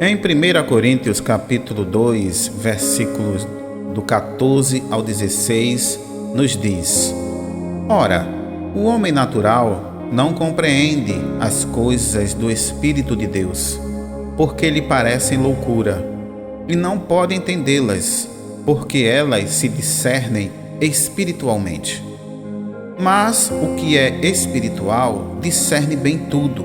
Em 1 Coríntios capítulo 2, versículos do 14 ao 16, nos diz: Ora, o homem natural não compreende as coisas do Espírito de Deus, porque lhe parecem loucura, e não pode entendê-las, porque elas se discernem espiritualmente. Mas o que é espiritual discerne bem tudo,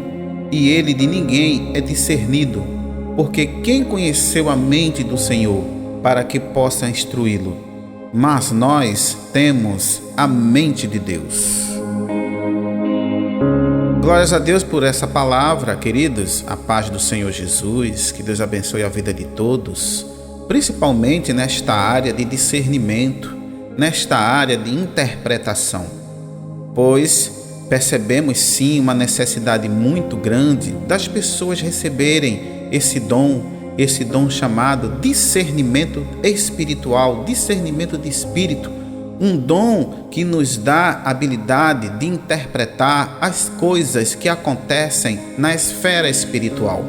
e ele de ninguém é discernido, porque quem conheceu a mente do Senhor para que possa instruí-lo? Mas nós temos a mente de Deus. Glórias a Deus por essa palavra, queridos. A paz do Senhor Jesus, que Deus abençoe a vida de todos, principalmente nesta área de discernimento, nesta área de interpretação, pois percebemos sim uma necessidade muito grande das pessoas receberem esse dom chamado discernimento espiritual, discernimento de espírito, um dom que nos dá a habilidade de interpretar as coisas que acontecem na esfera espiritual.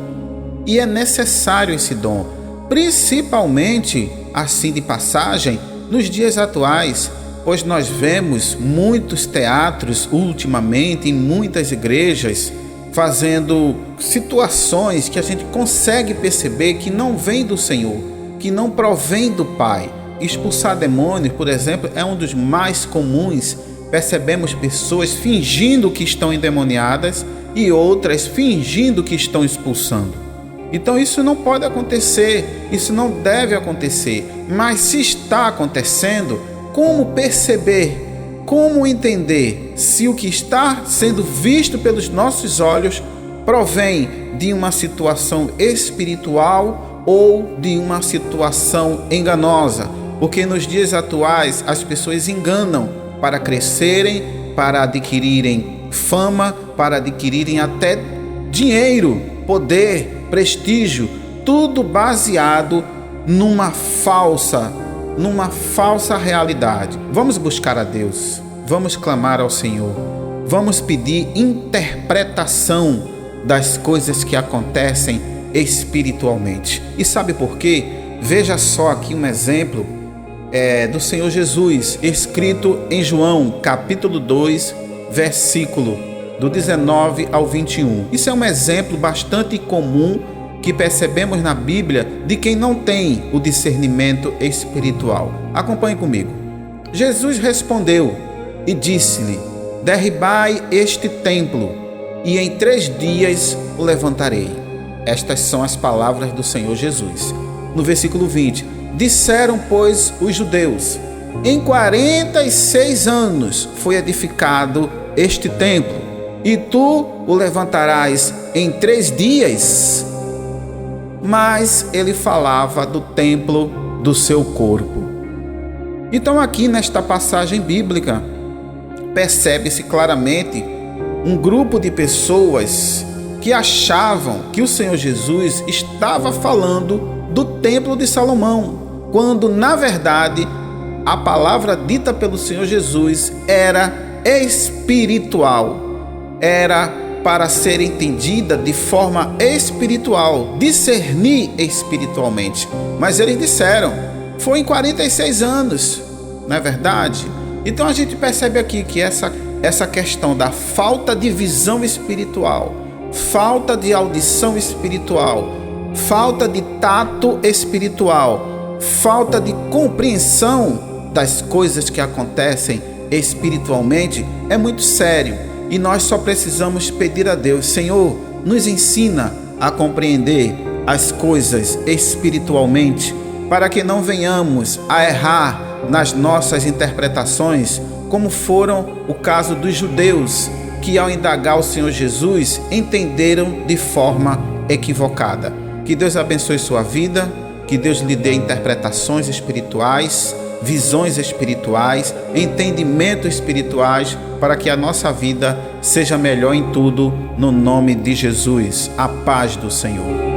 E é necessário esse dom, principalmente, assim de passagem, nos dias atuais, pois nós vemos muitos teatros ultimamente em muitas igrejas fazendo situações que a gente consegue perceber que não vem do Senhor, que não provém do Pai. Expulsar demônios, por exemplo, é um dos mais comuns. Percebemos pessoas fingindo que estão endemoniadas e outras fingindo que estão expulsando. Então isso não pode acontecer, isso não deve acontecer. Mas se está acontecendo, como perceber? Como entender se o que está sendo visto pelos nossos olhos provém de uma situação espiritual ou de uma situação enganosa? Porque nos dias atuais as pessoas enganam para crescerem, para adquirirem fama, para adquirirem até dinheiro, poder, prestígio, tudo baseado numa falsa realidade. Vamos buscar a Deus, vamos clamar ao Senhor, vamos pedir interpretação das coisas que acontecem espiritualmente. E sabe por quê? Veja só aqui um exemplo do Senhor Jesus, escrito em João, capítulo 2, versículo do 19 ao 21. Isso é um exemplo bastante comum que percebemos na Bíblia de quem não tem o discernimento espiritual. Acompanhe comigo. Jesus respondeu e disse-lhe: Derribai este templo, e em 3 dias o levantarei. Estas são as palavras do Senhor Jesus. No versículo 20, disseram, pois, os judeus: Em 46 anos foi edificado este templo, e tu o levantarás em 3 dias? Mas ele falava do templo do seu corpo. Então aqui nesta passagem bíblica percebe-se claramente um grupo de pessoas que achavam que o Senhor Jesus estava falando do templo de Salomão, quando na verdade a palavra dita pelo Senhor Jesus era espiritual, era para ser entendida de forma espiritual, discernir espiritualmente. Mas eles disseram, foi em 46 anos, não é verdade? Então a gente percebe aqui que essa questão da falta de visão espiritual, falta de audição espiritual, falta de tato espiritual, falta de compreensão das coisas que acontecem espiritualmente é muito sério. E nós só precisamos pedir a Deus: Senhor, nos ensina a compreender as coisas espiritualmente, para que não venhamos a errar nas nossas interpretações, como foram o caso dos judeus, que ao indagar o Senhor Jesus, entenderam de forma equivocada. Que Deus abençoe sua vida, que Deus lhe dê interpretações espirituais, visões espirituais, entendimentos espirituais, para que a nossa vida seja melhor em tudo, no nome de Jesus. A paz do Senhor.